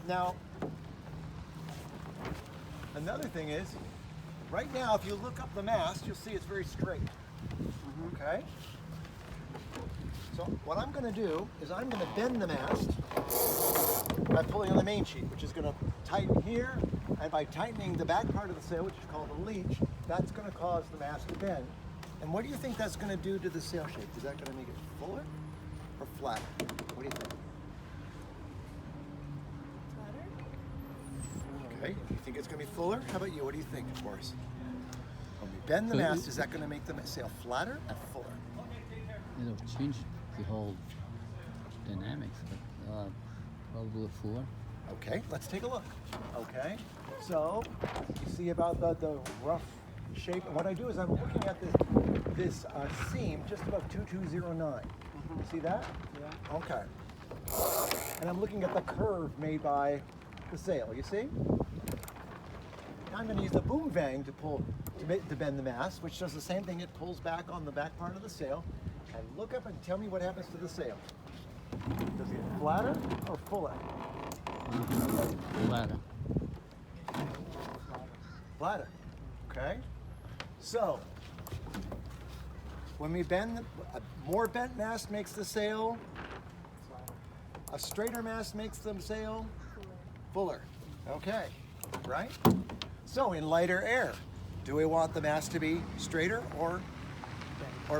Now, another thing is, right now, if you look up the mast, you'll see it's very straight. Okay? So what I'm going to do is I'm going to bend the mast by pulling on the main sheet, which is going to tighten here, and by tightening the back part of the sail, which is called the leech, that's going to cause the mast to bend. And what do you think that's going to do to the sail shape? Is that going to make it fuller or flatter? What do you think? Flatter. Okay, you think it's going to be fuller? How about you? What do you think, Boris? When we bend the mast, is that going to make the sail flatter or fuller? It'll change the whole dynamics, but probably fuller. Okay, let's take a look. Okay, so you see about the rough shape. And what I do is I'm looking at this seam just about 2209. You see that? Yeah. Okay. And I'm looking at the curve made by the sail. You see? Now I'm going to use the boom vang to bend the mast, which does the same thing. It pulls back on the back part of the sail. And look up and tell me what happens to the sail. Does it get flatter or fuller? Flatter. Flatter. Okay. So when we bend, a more bent mast makes the sail. A straighter mast makes the sail fuller. Okay. Right. So in lighter air, do we want the mast to be straighter or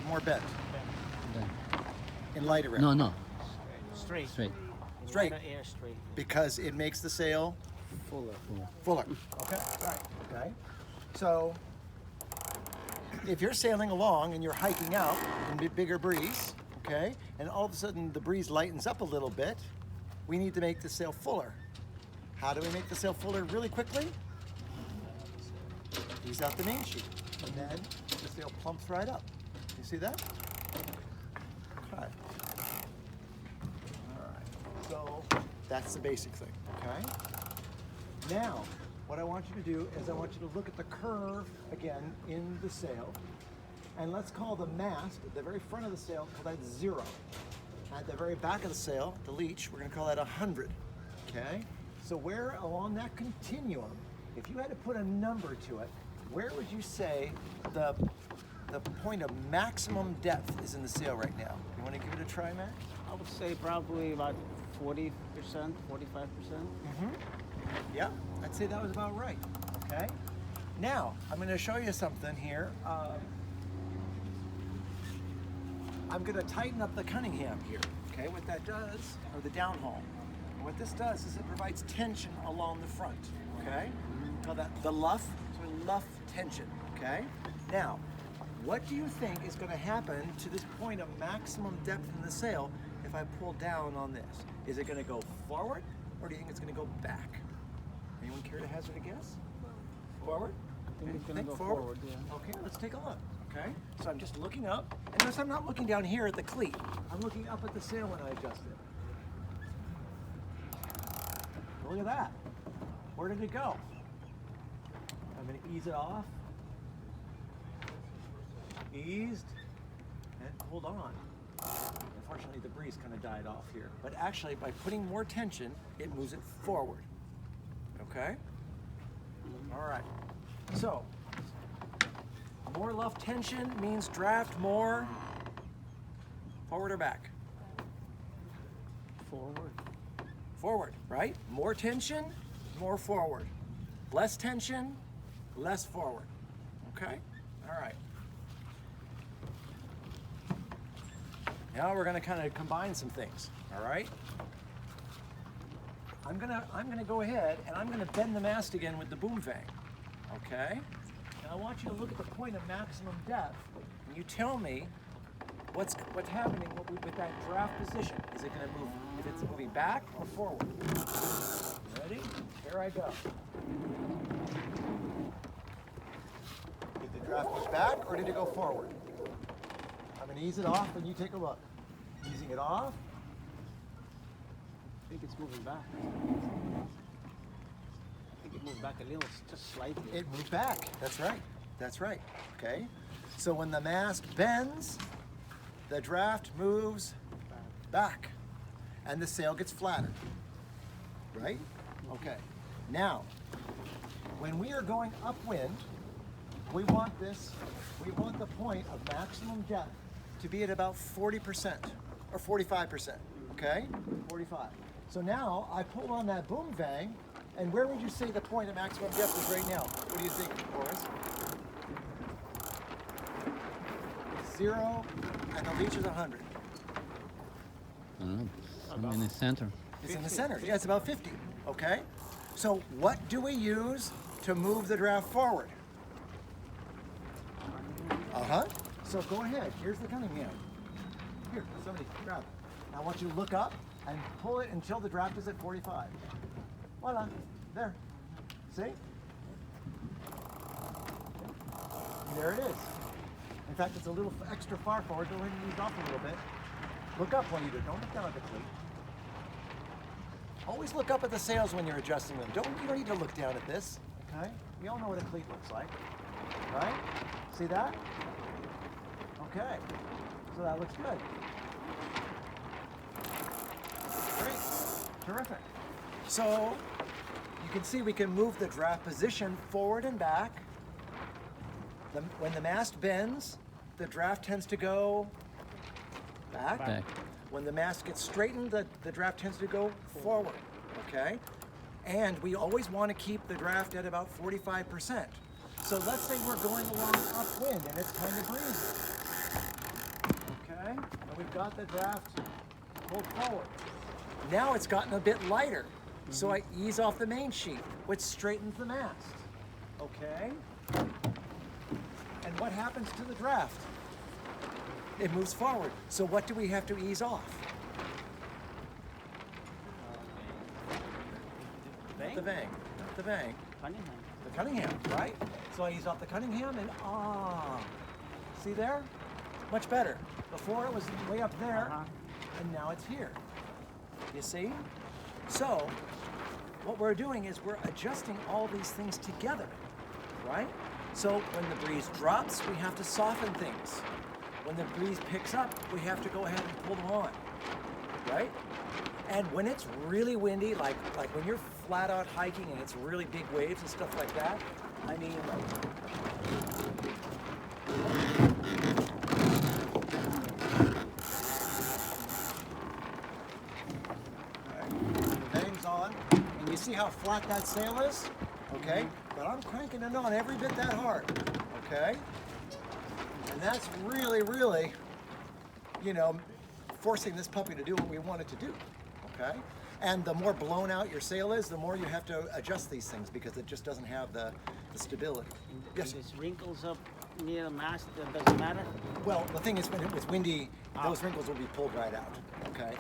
more bent? In lighter air. No. Straight. Straight. Straight. Lighter air straight. Because it makes the sail fuller. Okay, right. Okay. So if you're sailing along and you're hiking out in a bigger breeze, okay, and all of a sudden the breeze lightens up a little bit, we need to make the sail fuller. How do we make the sail fuller really quickly? Ease out the main sheet, and then the sail plumps right up. You see that? Okay. All right. So that's the basic thing, okay? Now, what I want you to do is I want you to look at the curve again in the sail, and let's call the mast at the very front of the sail, call that 0. At the very back of the sail, the leech, we're going to call that 100. Okay? So where along that continuum, if you had to put a number to it, where would you say the point of maximum depth is in the sail right now? You want to give it a try, Mac? I would say probably about 40%, 45%. Yeah, I'd say that was about right. Okay. Now, I'm going to show you something here. I'm going to tighten up the Cunningham here. Okay, what that does, or the downhaul. What this does is it provides tension along the front. Okay, call that the luff. So luff tension. Okay. Now, what do you think is going to happen to this point of maximum depth in the sail if I pull down on this? Is it going to go forward, or do you think it's going to go back? Anyone care to hazard a guess? Forward? I think it's going to go forward, yeah. Okay, let's take a look. Okay, so I'm just looking up, and notice I'm not looking down here at the cleat. I'm looking up at the sail when I adjust it. Look at that. Where did it go? I'm going to ease it off. Eased, and hold on. Unfortunately, the breeze kind of died off here. But actually, by putting more tension, it moves it forward. Okay? All right. So, more luff tension means draft more forward or back? Forward. Forward, right? More tension, more forward. Less tension, less forward. Okay? All right. Now we're going to kind of combine some things. All right? I'm gonna go ahead and I'm gonna bend the mast again with the boom vang. Okay? And I want you to look at the point of maximum depth, and you tell me what's happening with that draft position. Is it gonna move? If it's moving back or forward? Ready? Here I go. Did the draft push back or did it go forward? I'm gonna ease it off, and you take a look. Easing it off. I think it's moving back. I think it moved back a little, just slightly. It moved back. That's right. That's right. Okay. So when the mast bends, the draft moves back, and the sail gets flatter. Right? Okay. Now, when we are going upwind, we want the point of maximum depth to be at about 40% or 45%, okay? 45. So now I pull on that boom vang, and where would you say the point of maximum depth is right now? What do you think, Boris? 0, and the Leech is 100. I don't know. Somewhere in the center. It's in the center. Yeah, it's about 50, okay? So what do we use to move the draft forward? Uh-huh. So go ahead. Here's the Cunningham. Here, somebody grab it. Now I want you to look up and pull it until the draft is at 45. Voila. There. See? There it is. In fact, it's a little extra far forward. Go ahead and ease off a little bit. Look up when you do it. Don't look down at the cleat. Always look up at the sails when you're adjusting them. You don't need to look down at this. Okay? We all know what a cleat looks like. Right? See that? Okay. So that looks good. Great. Terrific. So you can see we can move the draft position forward and back. When the mast bends, the draft tends to go back. When the mast gets straightened, the draft tends to go forward, okay? And we always want to keep the draft at about 45%. So let's say we're going along upwind and it's kind of breezy, okay? And we've got the draft pulled forward. Now it's gotten a bit lighter, so I ease off the main sheet, which straightens the mast, okay? And what happens to the draft? It moves forward. So what do we have to ease off? Vang? The Vang. Not the Vang. Cunningham. The Cunningham, right? So I ease off the Cunningham and see there? Much better. Before it was way up there, and now it's here. You see? So what we're doing is we're adjusting all these things together, right? So when the breeze drops, we have to soften things. When the breeze picks up, we have to go ahead and pull them on, right? And when it's really windy, like when you're flat out hiking and it's really big waves and stuff like that, I mean, the Vang's on, and you see how flat that sail is? Okay? But I'm cranking it on every bit that hard, okay? And that's really, really, forcing this puppy to do what we want it to do, okay? And the more blown out your sail is, the more you have to adjust these things because it just doesn't have the stability. Yes? And there's wrinkles up near the mast, that doesn't matter? Well, the thing is, when it was windy, those wrinkles will be pulled right out, okay?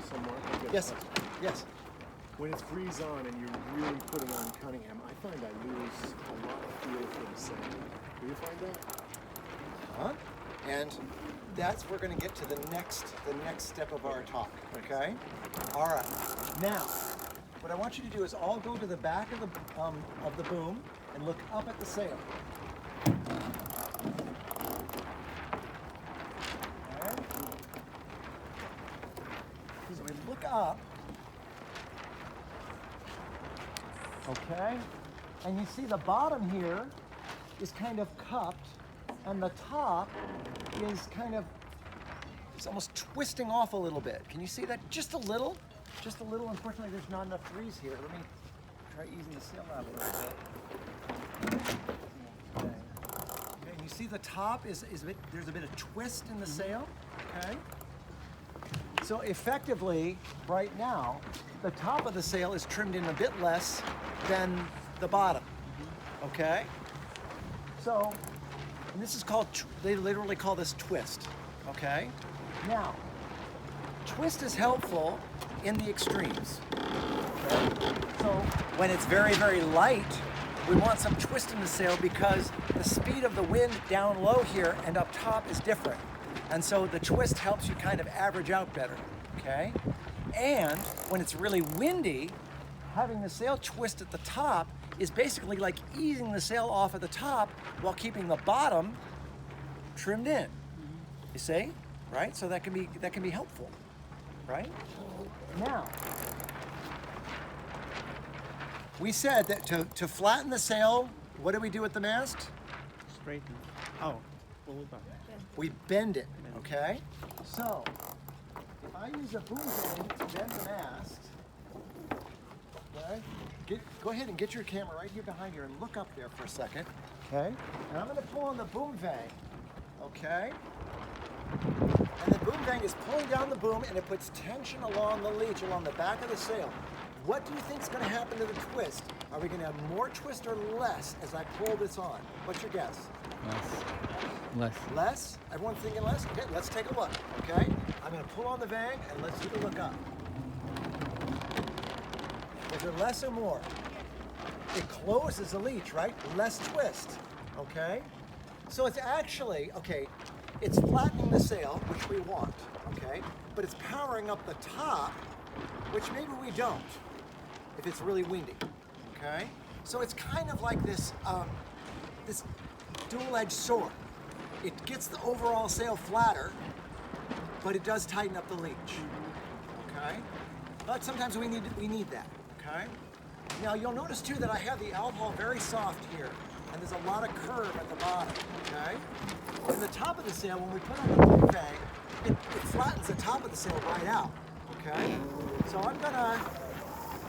Some more? Yes, yes. When it's breeze on and you really put it on Cunningham, I find I lose a lot of feel for the sail. Do you find that? Huh? And we're going to get to the next step of our talk, okay? All right. Now, what I want you to do is all go to the back of the boom and look up at the sail. Okay? So we look up. Okay? And you see the bottom here is kind of cupped, and the top is it's almost twisting off a little bit. Can you see that? Just a little? Just a little. Unfortunately, there's not enough breeze here. Let me try easing the sail out a little bit. Okay. And you see the top is there's a bit of twist in the sail, okay? So effectively, right now, the top of the sail is trimmed in a bit less than the bottom, okay? So, and this is called, they literally call this twist, okay? Now, twist is helpful in the extremes, okay? So when it's very, very light, we want some twist in the sail because the speed of the wind down low here and up top is different. And so the twist helps you kind of average out better, okay? And when it's really windy, having the sail twist at the top is basically like easing the sail off at the top while keeping the bottom trimmed in. You see? Right? So that can be helpful, right? Now, we said that to flatten the sail, what do we do with the mast? Straighten. Oh, pull it back. We bend it, okay? So, if I use a boom vane to bend the mast, okay? Go ahead and get your camera right here behind you and look up there for a second, okay? And I'm gonna pull on the boom vane, okay? And the boom vane is pulling down the boom and it puts tension along the leech, along the back of the sail. What do you think is gonna happen to the twist? Are we gonna have more twist or less as I pull this on? What's your guess? Less. Less? Everyone's thinking less? Okay, let's take a look, okay? I'm gonna pull on the Vang and let's take a look up. Is it less or more? It closes the leech, right? Less twist, okay? So it's actually, okay, it's flattening the sail, which we want, okay? But it's powering up the top, which maybe we don't, if it's really windy, okay? So it's kind of like this, this dual-edged sword. It gets the overall sail flatter, but it does tighten up the leech, okay? But sometimes we need that, okay? Now you'll notice too that I have the Outhaul very soft here, and there's a lot of curve at the bottom, okay? And the top of the sail, when we put on the boom vang, it flattens the top of the sail right out, okay? So I'm gonna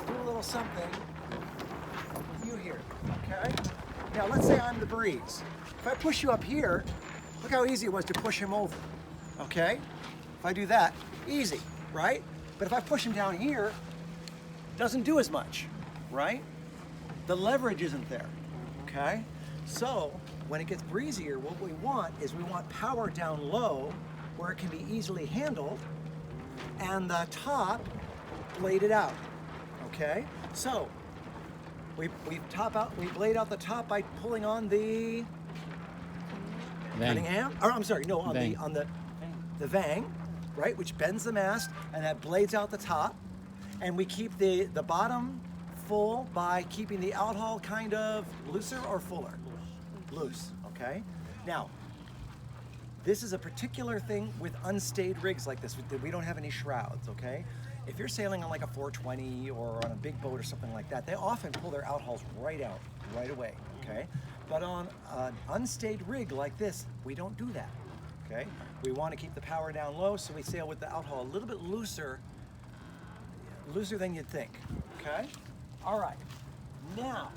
do a little something with you here, okay? Now let's say I'm the breeze. If I push you up here, look how easy it was to push him over, okay? If I do that, easy, right? But if I push him down here, it doesn't do as much, right? The leverage isn't there, okay? So when it gets breezier, what we want is we want power down low where it can be easily handled and the top bladed out, okay? So we blade out the top by pulling on the Cunningham, or I'm sorry, no, on the Vang, right, which bends the mast and that blades out the top, and we keep the bottom full by keeping the Outhaul kind of looser or fuller? Loose, okay? Now, this is a particular thing with unstayed rigs like this. We don't have any shrouds, okay? If you're sailing on like a 420 or on a big boat or something like that, they often pull their Outhauls right out, right away, okay? But on an unstayed rig like this, we don't do that, okay? We want to keep the power down low, so we sail with the Outhaul a little bit looser than you'd think, okay? All right, now,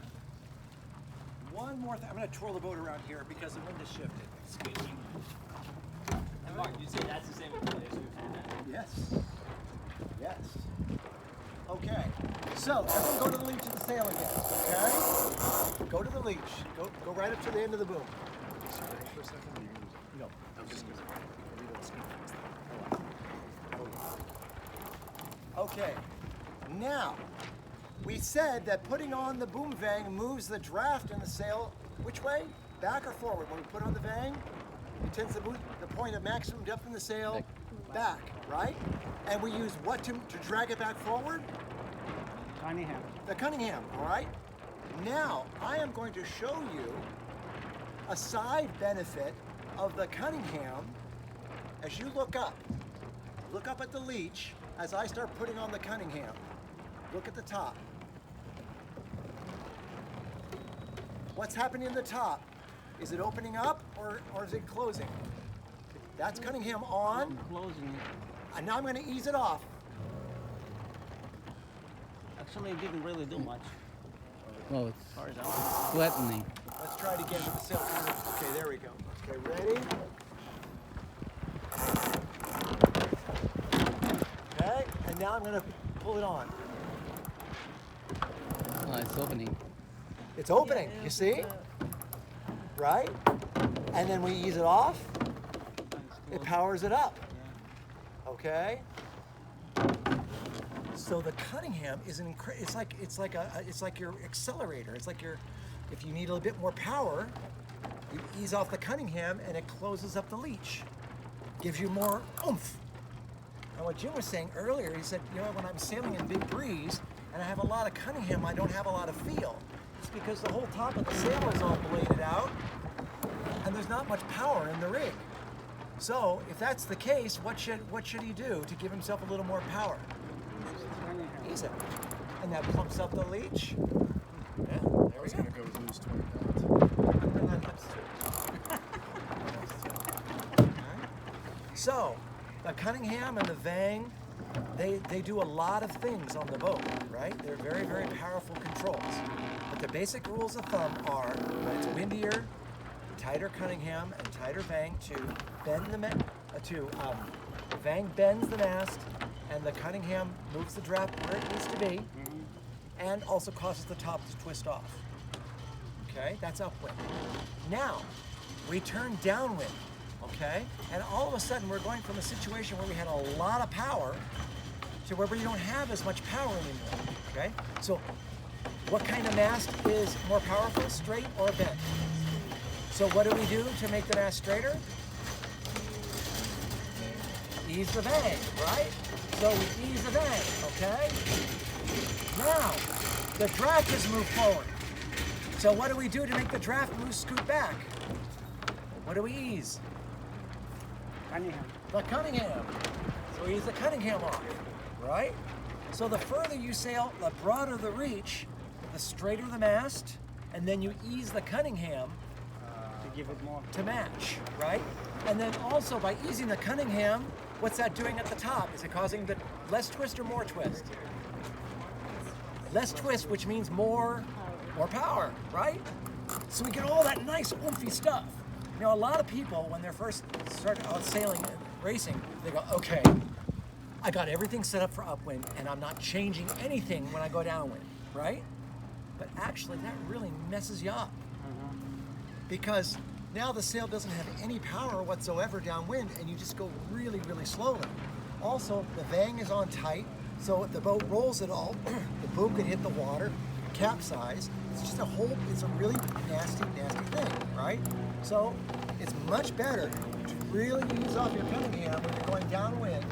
one more thing. I'm going to twirl the boat around here because the wind has shifted. Excuse me. And Mark, you say that's the same place? Yes. Yes. Okay. So everyone go to the leech of the sail again. Okay. Go to the leech. Go right up to the end of the boom. For a second, or you use it? No. I'm just gonna maybe that's good. Okay. Now, we said that putting on the boom vang moves the draft in the sail. Which way? Back or forward? When we put on the vang, it tends to move the point of maximum depth in the sail back, right? And we use what to drag it back forward? Cunningham. The Cunningham, all right? Now, I am going to show you a side benefit of the Cunningham as you look up. Look up at the Leech as I start putting on the Cunningham. Look at the top. What's happening in the top? Is it opening up or is it closing? That's Cunningham on. I'm closing it. And now I'm going to ease it off. Actually, it didn't really do much. Well, As far as I know. it's flattening. Let's try it again with the sail curve. Okay, there we go. Okay, ready? Okay, and now I'm going to pull it on. Oh, it's opening. It's opening, you see? Right? And then we ease it off, it powers it up. Okay? So the Cunningham is an it's like your accelerator. It's like if you need a little bit more power, you ease off the Cunningham and it closes up the Leech. Gives you more oomph. And what Jim was saying earlier, he said, you know, when I'm sailing in big breeze and I have a lot of Cunningham, I don't have a lot of feel. It's because the whole top of the sail is all bladed out and there's not much power in the rig. So if that's the case, what should he do to give himself a little more power? Ease it. and that pumps up the leech. Yeah, I there we was go. gonna go lose 20 pounds. So, the Cunningham and the Vang, they do a lot of things on the boat, right? They're very, very powerful controls. But the basic rules of thumb are when it's windier, tighter Cunningham and tighter Vang to bend the Vang bends the mast, and the Cunningham moves the draft where it needs to be, and also causes the top to twist off. Okay, that's upwind. Now, we turn downwind, okay? And all of a sudden, we're going from a situation where we had a lot of power to where we don't have as much power anymore, okay? So, what kind of mast is more powerful, straight or bent? So what do we do to make the mast straighter? Ease the Vang, right? So we ease the Vang, okay? Now, the draft has moved forward. So what do we do to make the draft move scoot back? What do we ease? Cunningham. The Cunningham. So we ease the Cunningham off, right? So the further you sail, the broader the reach, the straighter the mast, and then you ease the Cunningham To give it more. to match, right? And then also by easing the Cunningham, what's that doing at the top? Is it causing the less twist or more twist? Less twist, which means more power, right? So we get all that nice oomphy stuff. You know, a lot of people, when they're first starting out sailing and racing, they go, okay, I got everything set up for upwind and I'm not changing anything when I go downwind, right? But actually that really messes you up. Because now the sail doesn't have any power whatsoever downwind and you just go really, really slowly. Also, the Vang is on tight, so if the boat rolls at all, the boom could hit the water, capsize. It's just it's a really nasty, nasty thing, right? So it's much better to really ease off your Cunningham when you're going downwind.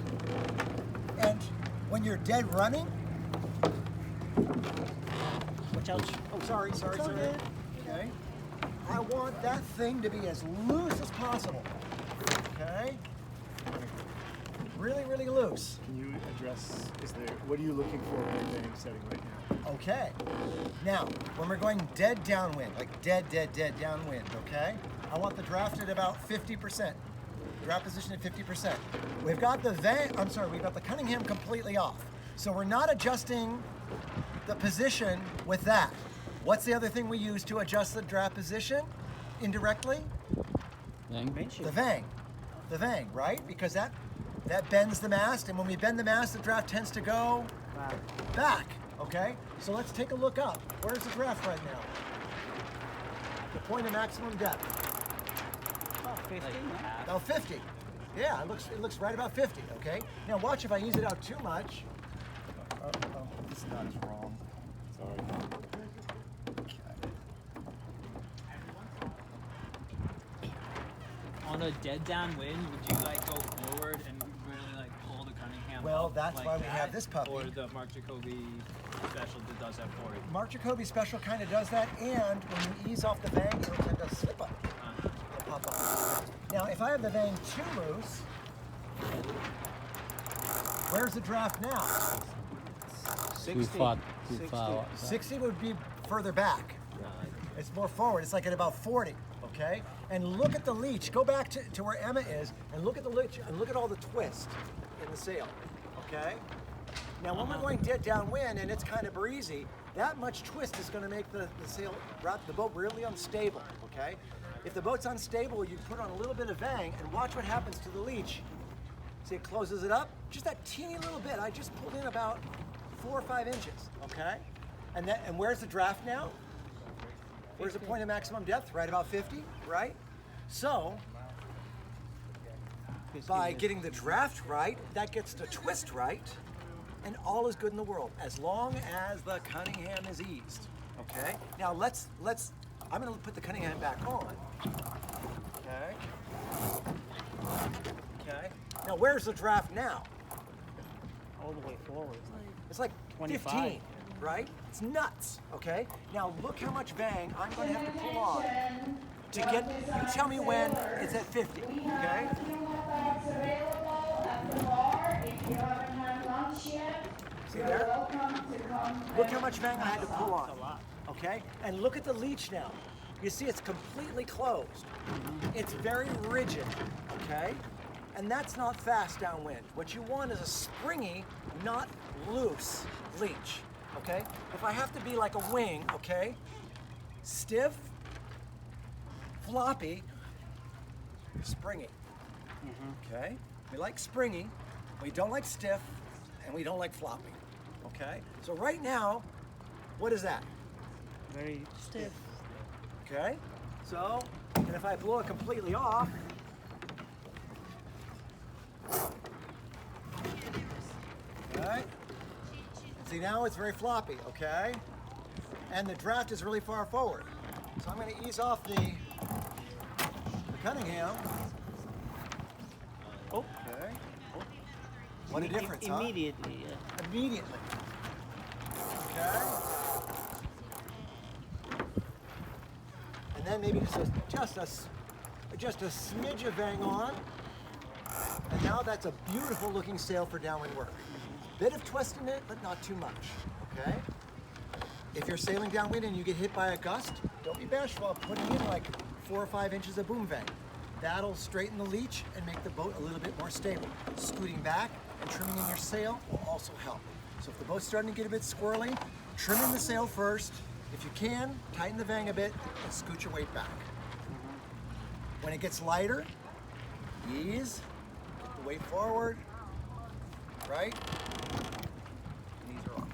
And when you're dead running, Watch out. oh, sorry. Okay. I want that thing to be as loose as possible. Okay? Really, really loose. Can you address, what are you looking for in your Vang setting right now? Okay. Now, when we're going dead downwind, like dead downwind, okay? I want the draft at about 50%. Draft position at 50%. We've got the we've got the Cunningham completely off. So we're not adjusting the position with that. What's the other thing we use to adjust the draft position indirectly? Vang. Mainsheet. The Vang, right? Because that bends the mast, and when we bend the mast, the draft tends to go back, okay? So let's take a look up. Where's the draft right now? The point of maximum depth. Oh, 15, yeah. About 50. Yeah, it looks right about 50, okay? Now watch if I ease it out too much. This knot is wrong. Sorry. On a dead downwind, would you like go forward and really like pull the Cunningham? Well, up that's like why we that? have this puppy. Or the Marc Jacobi special that does that for you. Marc Jacobi special kind of does that, and when you ease off the Vang, it'll tend to slip up. It'll pop up. Now, if I have the Vang too loose, where's the draft now? 60. Too far. 60 would be further back. It's more forward. It's like at about 40, okay? And look at the leech. Go back to where Emma is and look at the leech and look at all the twist in the sail, okay? Now, when we're going dead downwind and it's kind of breezy, that much twist is going to make the boat really unstable, okay? If the boat's unstable, you put on a little bit of Vang and watch what happens to the leech. See, it closes it up, just that teeny little bit. I just pulled in about 4 or 5 inches, okay? And where's the draft now? Where's the point of maximum depth? Right about 50, right? So, by getting the draft right, that gets the twist right, and all is good in the world, as long as the Cunningham is eased, okay? Now I'm gonna put the Cunningham back on, okay? Okay, now where's the draft now? All the way forward. It's like 25. 15, right? It's nuts, okay? Now look how much Vang I'm gonna have to pull on to get, you tell me when it's at 50, okay? See there? Look how much Vang I had to pull on. That's a lot. Okay? And look at the Leech now. You see it's completely closed. It's very rigid, okay? And that's not fast downwind. What you want is a springy, not loose Leech, okay? If I have to be like a wing, okay? Stiff, floppy, springy, okay? We like springy, we don't like stiff, and we don't like floppy, okay? So right now, what is that? Very stiff. Okay, so, and if I blow it completely off, okay, see now it's very floppy, okay, and the draft is really far forward. So I'm going to ease off the Cunningham. Oh, Okay, what a difference, huh? Immediately, yeah. Immediately. Okay. And then maybe just a smidge of Vang on. And now that's a beautiful looking sail for downwind work. Bit of twist in it, but not too much. Okay? If you're sailing downwind and you get hit by a gust, don't be bashful about putting in like 4 or 5 inches of boom Vang. That'll straighten the Leech and make the boat a little bit more stable. Scooting back and trimming in your sail will also help. So if the boat's starting to get a bit squirrely, trim in the sail first. If you can, tighten the Vang a bit and scoot your weight back. When it gets lighter, ease, get the weight forward, right? And these are off.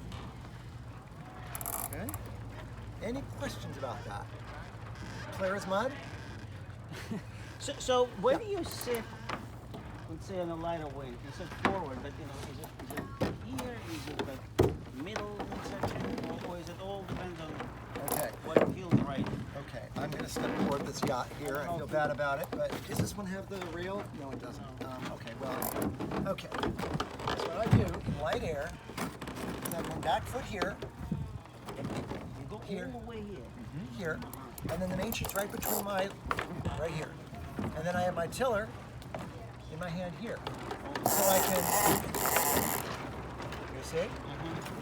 Okay? Any questions about that? Clear as mud? So where do you sit, let's say on a lighter wind? You sit forward, but is it here? Is it like middle section? Or is it all depends on Okay. what feels right? Okay, I'm going to step aboard this yacht here. I feel bad about it, but does this one have the rail? No, it doesn't. Okay, well, okay. So what I do in light air is I bring back foot here, You go Here. all the way here. here, and then the main sheet's right between right here. And then I have my tiller in my hand here. So I can, you see?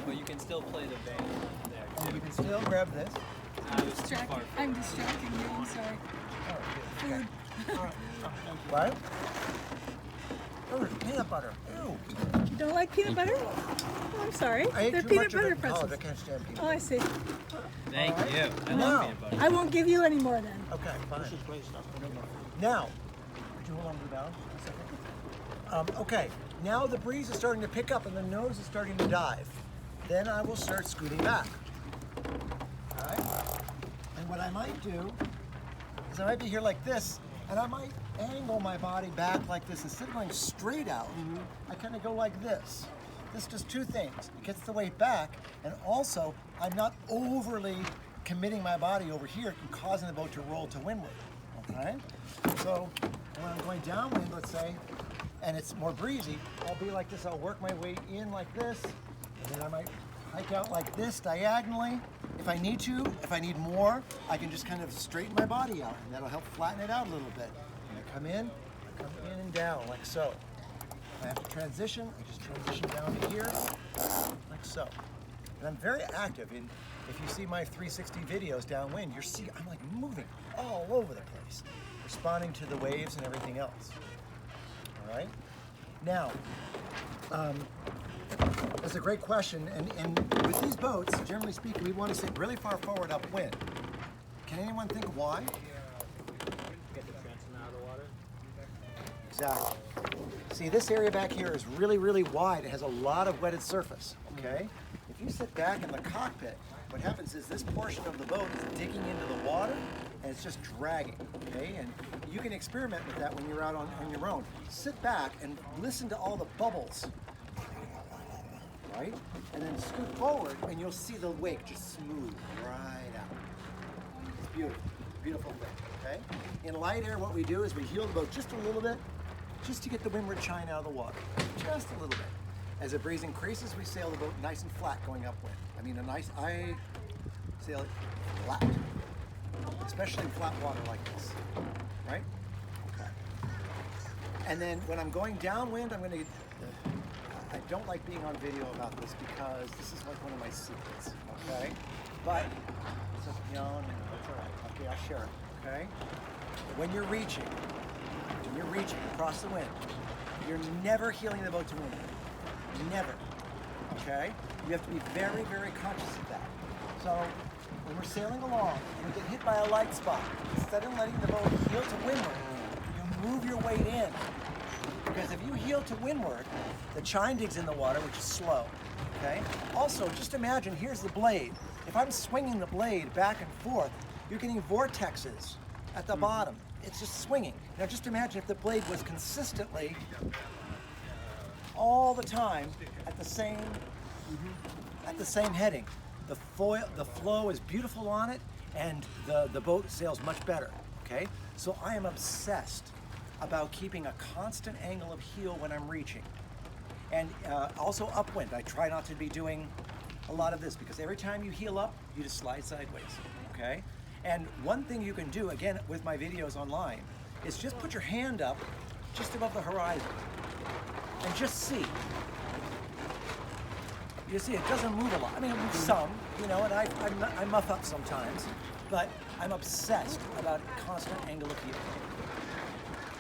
But you can still play the Vang there And too. you can still grab this. It was too far. I'm distracting you, I'm sorry. Oh, good. Okay. What? Oh, peanut butter. Ew. You don't like peanut butter? Oh, I'm sorry. I ate They're too peanut much of butter it. pretzels. Oh, I can't stand peanut Oh, I butter. see. Thank you. I Now. love peanut butter. I won't give you any more then. Okay, fine. This is great stuff. Now, would you hold on to the bow a second? Okay, now the breeze is starting to pick up and the nose is starting to dive. Then I will start scooting back. All right? And what I might do is I might be here like this, and I might angle my body back like this. Instead of going straight out, I kind of go like this. This does two things. It gets the weight back, and also I'm not overly committing my body over here and causing the boat to roll to windward. Okay? So when I'm going downwind, let's say, and it's more breezy, I'll be like this. I'll work my way in like this, and then I might hike out like this diagonally. If I need to, if I need more, I can just kind of straighten my body out, and that'll help flatten it out a little bit. And I come in and down like so. If I have to transition, I just transition down to here, like so. And I'm very active. If you see my 360 videos downwind, you're seeing I'm like moving all over the place, responding to the waves and everything else. All right. Now, that's a great question. And with these boats, generally speaking, we want to sit really far forward upwind. Can anyone think why? Get the transom out of the water. Exactly. See, this area back here is really, really wide. It has a lot of wetted surface, okay? If you sit back in the cockpit, what happens is this portion of the boat is digging into the water and it's just dragging, okay? And you can experiment with that when you're out on your own. Sit back and listen to all the bubbles, right? And then scoot forward and you'll see the wake just smooth right out. It's beautiful, beautiful thing, okay? In light air, what we do is we heel the boat just a little bit, just to get the windward chine out of the water, just a little bit. As the breeze increases, we sail the boat nice and flat going upwind. I sail it flat, especially in flat water like this, right? Okay. And then when I'm going downwind, I'm going to I don't like being on video about this because this is like one of my secrets, okay? But, so, no, it's all right. Okay, I'll share it, okay? When you're reaching across the wind, you're never heeling the boat to windward. Never, okay? You have to be very, very conscious of that. So, when we're sailing along and we get hit by a light spot, instead of letting the boat heel to windward, you move your weight in. Because if you heel to windward, the chine digs in the water, which is slow, okay? Also, just imagine, here's the blade. If I'm swinging the blade back and forth, you're getting vortexes at the bottom. It's just swinging. Now just imagine if the blade was consistently, all the time, at the same heading. The flow is beautiful on it, and the boat sails much better, okay? So I am obsessed about keeping a constant angle of heel when I'm reaching. And also upwind. I try not to be doing a lot of this because every time you heel up, you just slide sideways, okay? And one thing you can do, again, with my videos online, is just put your hand up just above the horizon and just see. You see, it doesn't move a lot. I mean, it moves some, and I muff up sometimes, but I'm obsessed about constant angle of heel.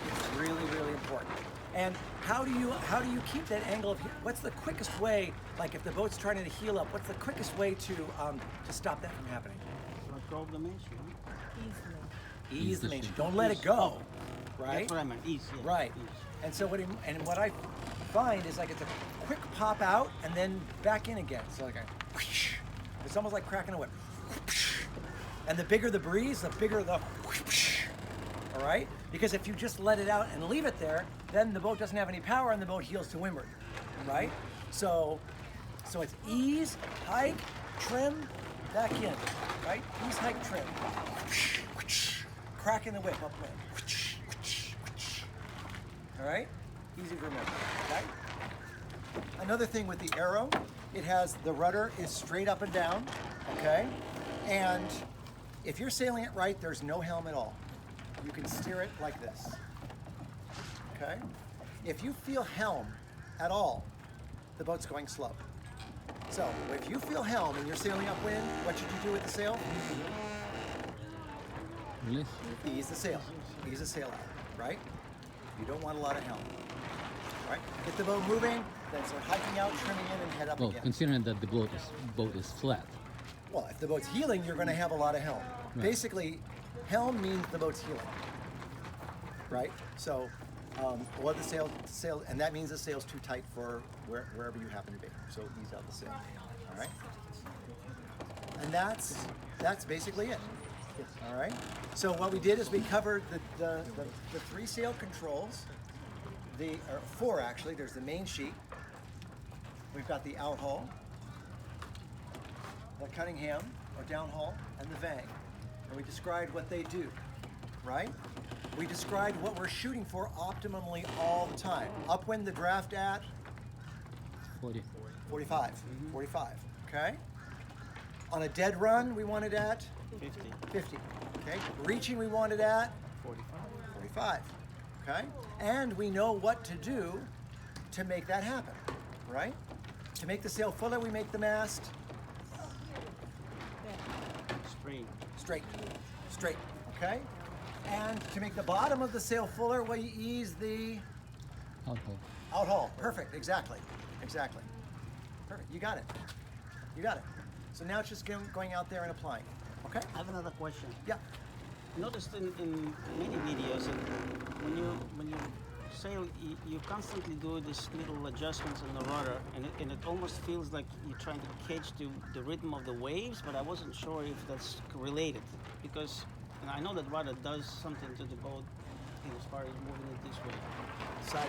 It's really, really important. And how do you keep that angle of heel? What's the quickest way, like if the boat's trying to heel up, what's the quickest way to stop that from happening? Let go of the mainsheet. Ease the mainsheet. Don't let it go, right? That's what I meant. Ease. Yeah. Right. Ease. And so what I find is like it's a quick pop out and then back in again. So like whoosh. It's almost like cracking a whip. Whoosh. And the bigger the breeze, the bigger the whoosh. All right? Because if you just let it out and leave it there, then the boat doesn't have any power and the boat heels to windward, right? So it's ease, hike, trim, back in, right? Ease, hike, trim. Whoosh, whoosh. Cracking the whip upwind. Whoosh, whoosh, whoosh. All right? Easy to remember, okay? Another thing with the Aero, it has the rudder is straight up and down, okay? And if you're sailing it right, there's no helm at all. You can steer it like this, okay? If you feel helm at all, the boat's going slow. So if you feel helm and you're sailing upwind, what should you do with the sail? Release. Ease the sail. Ease the sail out, right? You don't want a lot of helm, right? Get the boat moving, then start hiking out, trimming in, and head up Well, again. considering that the boat is flat. Well, if the boat's heeling, you're going to have a lot of helm. Right. Basically, helm means the boat's heeling, right? So, or the sail, and that means the sail's too tight for wherever you happen to be. So ease out the sail. All right. And that's basically it. All right. So what we did is we covered the three sail controls. Or four actually. There's the Mainsheet. We've got the Outhaul, the Cunningham or Downhaul, and the Vang. And we described what they do, right? We described what we're shooting for optimally all the time. Upwind the draft at 40. 45. 45, okay? On a dead run, we want it at 50. 50, okay? Reaching, we want it at 45. 45, okay? And we know what to do to make that happen, right? To make the sail fuller, we make the mast straight, okay? And to make the bottom of the sail fuller, we ease the Outhaul. Outhaul. Perfect, exactly. Perfect, you got it. So now it's just going out there and applying, okay? I have another question. Yeah. Noticed in many videos that when you sail, you constantly do these little adjustments in the rudder, and it almost feels like you're trying to catch the rhythm of the waves, but I wasn't sure if that's related, because I know that rudder does something to the boat as far as moving it this way.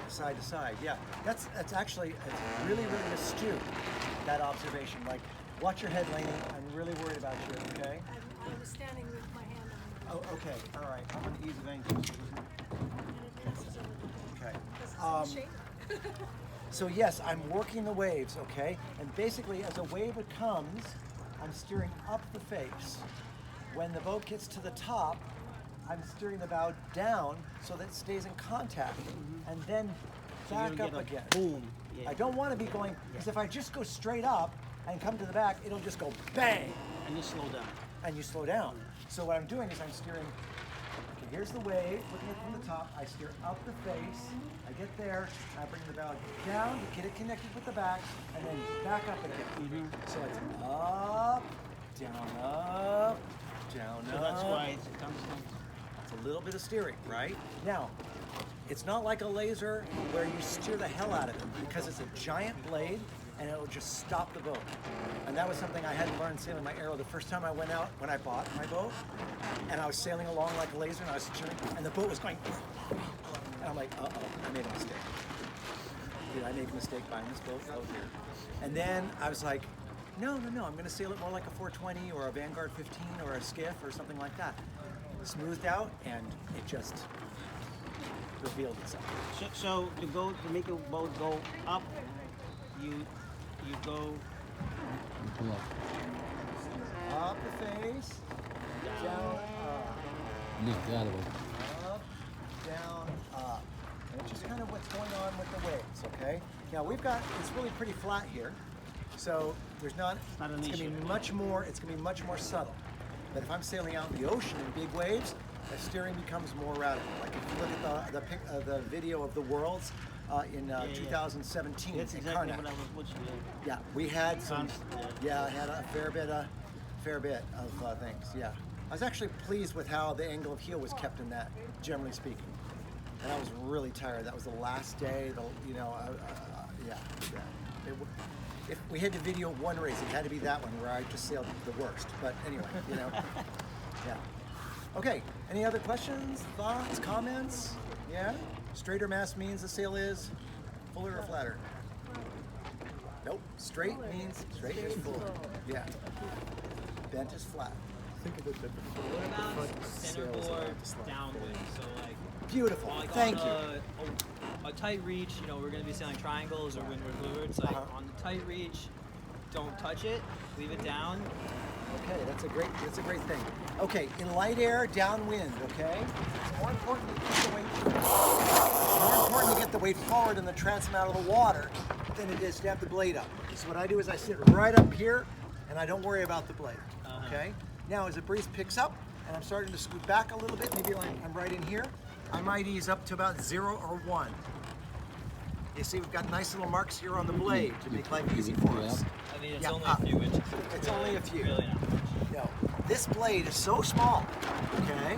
Side to side, yeah. That's actually really, really astute, that observation. Like, watch your head, Lainie. I'm really worried about you, okay? I'm standing with my hand on Oh, okay, all right. I'm gonna ease the Vang. Okay. the shape. So yes, I'm working the waves, okay? And basically, as a wave comes, I'm steering up the face. When the boat gets to the top, I'm steering the bow down so that it stays in contact, and then So you back don't up get a again. boom. Yeah. I don't want to be going, because if I just go straight up and come to the back, it'll just go bang, And you slow down. and you slow down. So what I'm doing is I'm steering, okay, here's the wave, looking at it from the top, I steer up the face, I get there, I bring the bow down to get it connected with the back, and then back up again. So it's up, down, up, down, So up. that's why it's constant. It's a little bit of steering, right? Now, it's not like a laser where you steer the hell out of it because it's a giant blade and it'll just stop the boat. And that was something I had to learn sailing my Aero the first time I went out when I bought my boat. And I was sailing along like a laser and I was steering and the boat was going, and I'm like, uh-oh, I made a mistake. Did I make a mistake buying this boat? Oh dear. And then I was like, no, I'm gonna sail it more like a 420 or a Vanguard 15 or a skiff or something like that. Smoothed out and it just revealed itself. So to make a boat go up, you go Pull up. Up the face, down, up, No, the other way. up, down, up. And it's just kind of what's going on with the waves, okay? Now it's really pretty flat here. So there's not not an it's gonna issue. be much more, it's gonna be much more subtle. But if I'm sailing out in the ocean in big waves, the steering becomes more radical. Like if you look at the video of the Worlds in 2017 That's in exactly Karnak. what I was watching. Yeah, we had some. Constant, Yeah, I had a fair bit of things. Yeah, I was actually pleased with how the angle of heel was kept in that, generally speaking. And I was really tired. That was the last day. Yeah. If we had to video one race, it had to be that one where I just sailed the worst. But anyway, yeah. Okay. Any other questions, thoughts, comments? Yeah. Straighter mast means the sail is fuller or flatter. Nope. Straight means straight is full. Yeah. Bent is flat. Think of it that the What about front sail is centerboard allowed to slide downwind? So like, Beautiful. like Thank on you. a tight reach, we're gonna be sailing triangles or windward leeward. It's like on the tight reach, don't touch it, leave it down. Okay, that's a great thing. Okay, in light air, downwind. Okay, it's more important to get the weight forward in the transom out of the water than it is to have the blade up. So what I do is I sit right up here, and I don't worry about the blade. Okay. Now, as the breeze picks up, and I'm starting to scoot back a little bit, maybe like I'm right in here, I might ease up to about 0 or 1. You see, we've got nice little marks here on the blade to make life easy for us. I mean, it's Yeah, only up. a few inches. It's only a few. Really not much. No, this blade is so small, okay?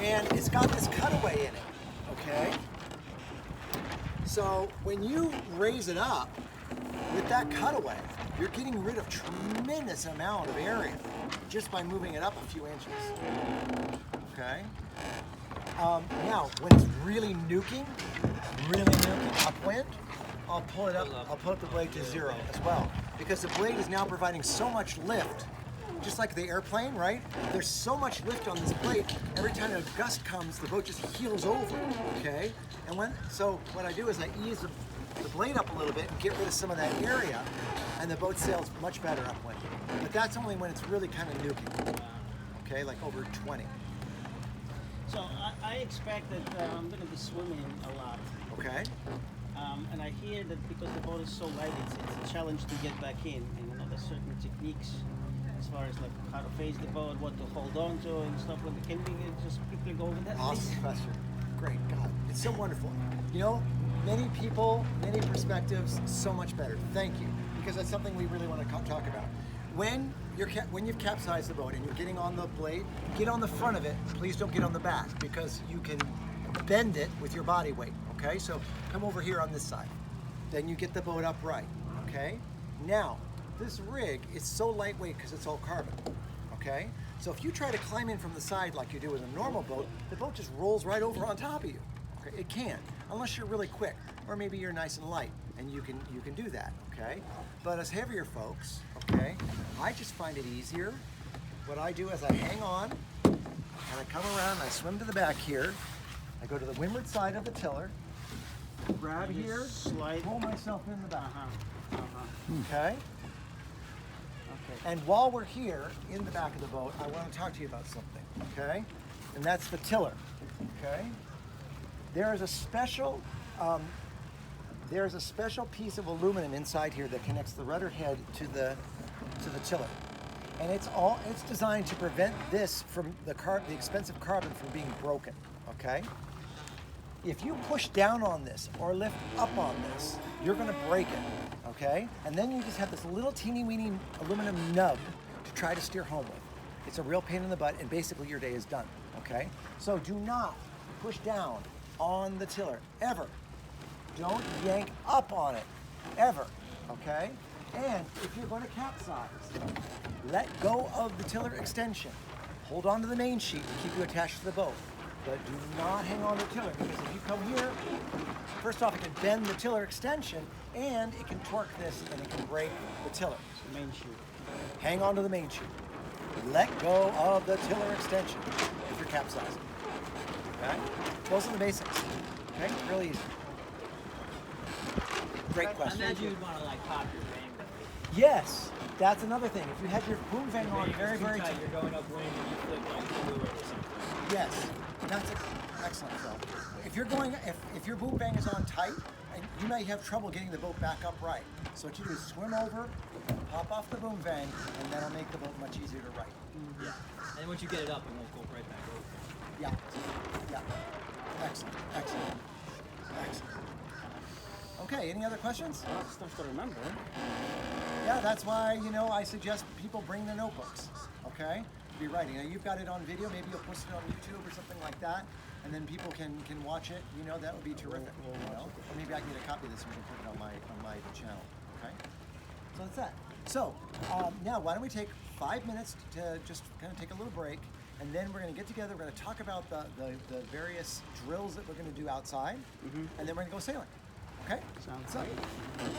And it's got this cutaway in it, okay? So when you raise it up with that cutaway, you're getting rid of tremendous amount of area just by moving it up a few inches, okay? Now, when it's really nuking upwind, I'll pull it up, I'll put the blade to 0 as well. Because the blade is now providing so much lift, just like the airplane, right? There's so much lift on this blade, every time a gust comes, the boat just heels over, okay? And so what I do is I ease the blade up a little bit and get rid of some of that area, and the boat sails much better upwind. But that's only when it's really kind of nuking, okay? Like over 20. So I expect that I'm going to be swimming a lot. Okay. And I hear that because the boat is so light, it's a challenge to get back in. And there's certain techniques as far as like how to face the boat, what to hold on to, and stuff like that. Can we just quickly go over that? Awesome please? question. Great, God, it's so wonderful. Many people, many perspectives, so much better. Thank you, because that's something we really want to talk about. When you've capsized the boat and you're getting on the blade, get on the front of it. Please don't get on the back because you can bend it with your body weight. Okay, so come over here on this side. Then you get the boat upright. Okay. Now, this rig is so lightweight because it's all carbon. Okay. So if you try to climb in from the side like you do with a normal boat, the boat just rolls right over on top of you. Okay, it can, unless you're really quick, or maybe you're nice and light, and you can do that. Okay. But as heavier folks, okay, I just find it easier. What I do is I hang on, and I come around, and I swim to the back here. I go to the windward side of the tiller, grab You just here, slide. pull myself in the back. Okay. Okay. And while we're here in the back of the boat, I want to talk to you about something. Okay. And that's the tiller. Okay. There is a special there's a special piece of aluminum inside here that connects the rudder head to the tiller. And it's designed to prevent this from the expensive carbon from being broken, okay? If you push down on this or lift up on this, you're gonna break it, okay? And then you just have this little teeny weeny aluminum nub to try to steer home with. It's a real pain in the butt, and basically your day is done, okay? So do not push down on the tiller, ever. Don't yank up on it, ever, okay? And if you're going to capsize, let go of the tiller extension. Hold on to the main sheet to keep you attached to the boat, but do not hang on to the tiller, because if you come here, first off, it can bend the tiller extension, and it can torque this, and it can break the tiller. Main sheet. Hang on to the main sheet. Let go of the tiller extension if you're capsizing. Okay? Those are the basics. Okay? Really easy. Great I question. imagine you'd want to like pop your Vang though. Yes, that's another thing. If you had your boom Vang on If very, it's too very tight, tight. you're going upwind and you flip like fluid or something. Yes, that's excellent, Phil. If your boom Vang is on tight, and you may have trouble getting the boat back upright. So what you do is swim over, pop off the boom Vang, and that'll make the boat much easier to right. Yeah. And once you get it up, it won't go right back over. Yeah, yeah. Excellent, excellent, excellent. Okay, any other questions? A lot of stuff to remember. Yeah, that's why, I suggest people bring their notebooks, okay? To be writing. Now, you've got it on video, maybe you'll post it on YouTube or something like that, and then people can watch it, that would be terrific, Or maybe I can get a copy of this and we can put it on my channel, okay? So that's that. So, now why don't we take 5 minutes to just kind of take a little break, and then we're going to get together, we're going to talk about the various drills that we're going to do outside, and then we're going to go sailing, okay? Sounds So, great.